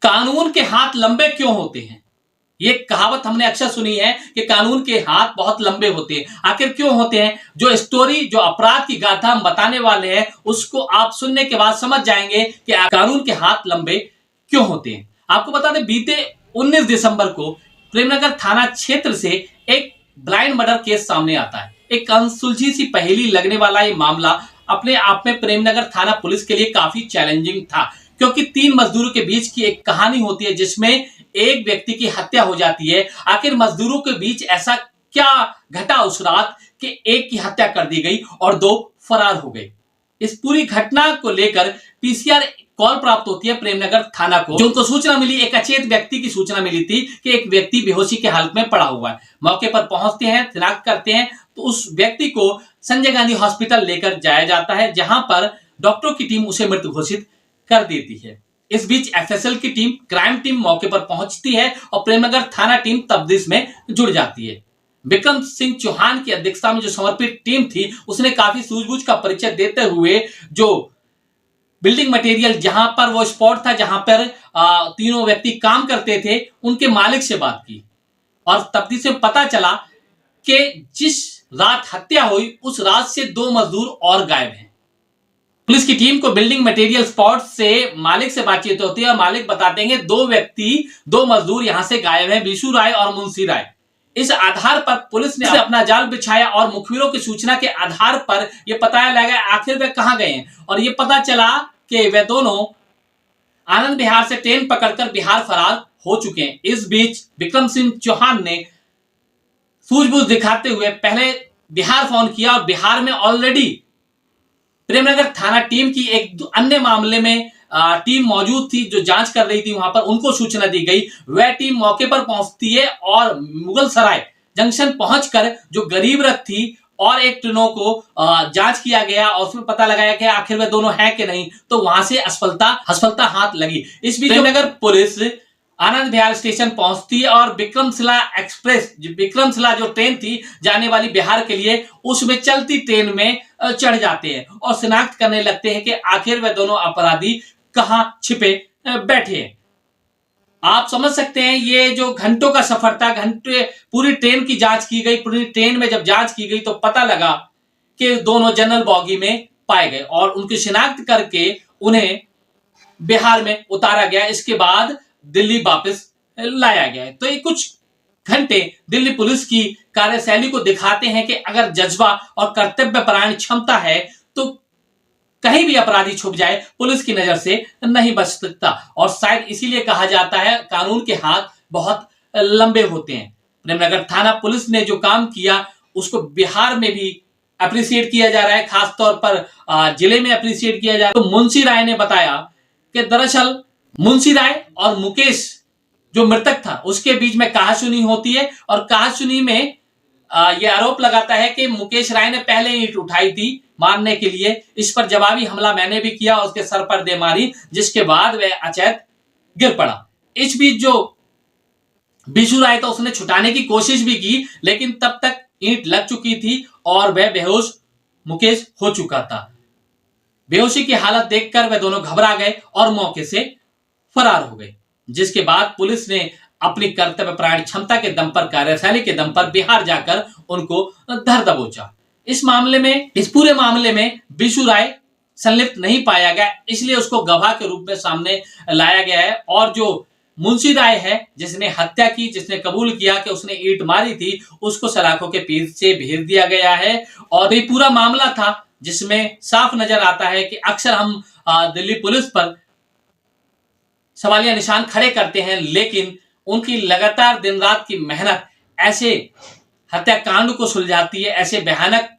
कानून के हाथ लंबे क्यों होते हैं? ये कहावत हमने अक्सर सुनी है कि कानून के हाथ बहुत लंबे होते हैं। आखिर क्यों होते हैं? जो स्टोरी, जो अपराध की गाथा हम बताने वाले हैं, उसको आप सुनने के बाद समझ जाएंगे कि कानून के हाथ लंबे क्यों होते हैं। आपको बता दें, बीते 19 दिसंबर को प्रेमनगर थाना क्षेत्र से एक ब्लाइंड मर्डर केस सामने आता है। एक अनसुलझी सी पहेली लगने वाला ये मामला अपने आप में प्रेमनगर थाना पुलिस के लिए काफी चैलेंजिंग था, क्योंकि 3 मजदूरों के बीच की एक कहानी होती है जिसमें एक व्यक्ति की हत्या हो जाती है। आखिर मजदूरों के बीच ऐसा क्या घटा उस रात कि एक की हत्या कर दी गई और 2 फरार हो गए। इस पूरी घटना को लेकर पीसीआर कॉल प्राप्त होती है प्रेमनगर थाना को, जो उनको सूचना मिली, एक अचेत व्यक्ति की सूचना मिली थी कि एक व्यक्ति बेहोशी की हालत में पड़ा हुआ है। मौके पर पहुंचते हैं, शिनाख्त करते हैं तो उस व्यक्ति को संजय गांधी हॉस्पिटल लेकर जाया जाता है, जहां पर डॉक्टरों की टीम उसे मृत घोषित कर देती है। इस बीच एफएसएल की टीम, क्राइम टीम मौके पर पहुंचती है और प्रेमनगर थाना टीम तफ्तीश में जुड़ जाती है। विक्रम सिंह चौहान की अध्यक्षता में जो समर्पित टीम थी, उसने काफी सूझबूझ का परिचय देते हुए जो बिल्डिंग मटेरियल, जहां पर वो स्पॉट था जहां पर तीनों व्यक्ति काम करते थे, उनके मालिक से बात की और तफ्तीश में पता चला कि जिस रात हत्या हुई उस रात से 2 मजदूर और गायब हैं। पुलिस की टीम को बिल्डिंग मटेरियल स्पॉट से मालिक से बातचीत होती है और मालिक बताते हैं 2 मजदूर यहां से गायब हैं, बिशु राय और मुंशी राय। इस आधार पर पुलिस ने अपना जाल बिछाया और मुखबिरों की सूचना के आधार पर यह पता लगा आखिर वे कहां गए हैं, और यह पता चला कि वे दोनों आनंद विहार से ट्रेन पकड़कर बिहार फरार हो चुके हैं। इस बीच विक्रम सिंह चौहान ने सूझबूझ दिखाते हुए पहले बिहार फोन किया और बिहार में ऑलरेडी प्रेमनगर थाना टीम की एक अन्य मामले में टीम मौजूद थी जो जांच कर रही थी, वहां पर उनको सूचना दी गई। वह टीम मौके पर पहुंचती है और मुगल सराय जंक्शन पहुंचकर जो गरीब रथ थी और एक ट्रेनों को जांच किया गया और उसमें पता लगाया कि आखिर वे दोनों हैं कि नहीं, तो वहां से असफलता हाथ लगी। इस बीच प्रेमनगर पुलिस आनंद विहार स्टेशन पहुंचती है और विक्रमशिला एक्सप्रेस, विक्रमशिला जो ट्रेन थी जाने वाली बिहार के लिए, उसमें चलती ट्रेन में चढ़ जाते हैं और शिनाख्त करने लगते हैं कि आखिर वे दोनों अपराधी कहां छिपे बैठे हैं। आप समझ सकते हैं ये जो घंटों का सफर था, घंटे पूरी ट्रेन की जांच की गई। पूरी ट्रेन में जब जांच की गई तो पता लगा कि दोनों जनरल बॉगी में पाए गए और उनकी शिनाख्त करके उन्हें बिहार में उतारा गया। इसके बाद दिल्ली वापस लाया गया। तो ये कुछ घंटे दिल्ली पुलिस की कार्यशैली को दिखाते हैं कि अगर जज्बा और कर्तव्यपरायण क्षमता है तो कहीं भी अपराधी छुप जाए पुलिस की नजर से नहीं बच सकता। और शायद इसीलिए कहा जाता है कानून के हाथ बहुत लंबे होते हैं। प्रेमनगर थाना पुलिस ने जो काम किया उसको बिहार में भी अप्रिशिएट किया जा रहा है, खासतौर पर जिले में अप्रिशिएट किया जा रहा है। तो मुंशी राय ने बताया कि दरअसल मुंशी राय और मुकेश जो मृतक था उसके बीच में कहासुनी होती है और कहासुनी में यह आरोप लगाता है कि मुकेश राय ने पहले ईंट उठाई थी मारने के लिए। इस पर जवाबी हमला मैंने भी किया, उसके सर पर दे मारी, जिसके बाद वह अचेत गिर पड़ा। इस बीच जो बिशु राय था उसने छुटाने की कोशिश भी की, लेकिन तब तक ईंट लग चुकी थी और वह बेहोश मुकेश हो चुका था। बेहोशी की हालत देखकर वह दोनों घबरा गए और मौके से फरार हो गए, जिसके बाद पुलिस ने अपनी कर्तव्यपरायण क्षमता के दम पर, कार्यशैली के दम पर बिहार जाकर उनको धर दबोचा। इस पूरे मामले में बिशु राय संलिप्त नहीं पाया गया, इसलिए उसको गवाह के रूप में सामने लाया गया है। और जो मुंशी राय है जिसने हत्या की, जिसने कबूल किया कि उसने ईंट मारी थी, उसको सलाखों के पीछे भेज दिया गया है। और ये पूरा मामला था जिसमें साफ नजर आता है कि अक्सर हम दिल्ली पुलिस पर सवालिया निशान खड़े करते हैं, लेकिन उनकी लगातार दिन रात की मेहनत ऐसे हत्याकांड को सुलझाती है, ऐसे भयानक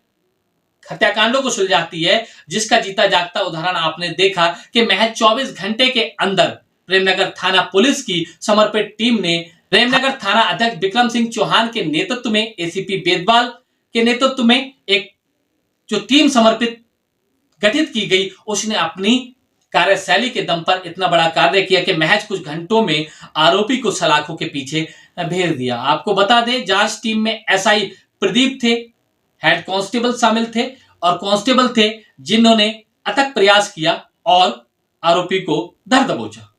हत्याकांडों को सुलझाती है जिसका जीता जागता उदाहरण आपने देखा कि महज 24 घंटे के अंदर प्रेमनगर थाना पुलिस की समर्पित टीम ने प्रेमनगर थाना अध्यक्ष विक्रम सिंह चौहान के नेतृत्व में, एसीपी बेदवाल के नेतृत्व में एक जो टीम समर्पित गठित की गई, उसने अपनी कार्यशैली के दम पर इतना बड़ा कार्य किया कि महज कुछ घंटों में आरोपी को सलाखों के पीछे भेज दिया। आपको बता दें, जांच टीम में एसआई प्रदीप थे, हेड कांस्टेबल शामिल थे और कांस्टेबल थे जिन्होंने अथक प्रयास किया और आरोपी को धर दबोचा।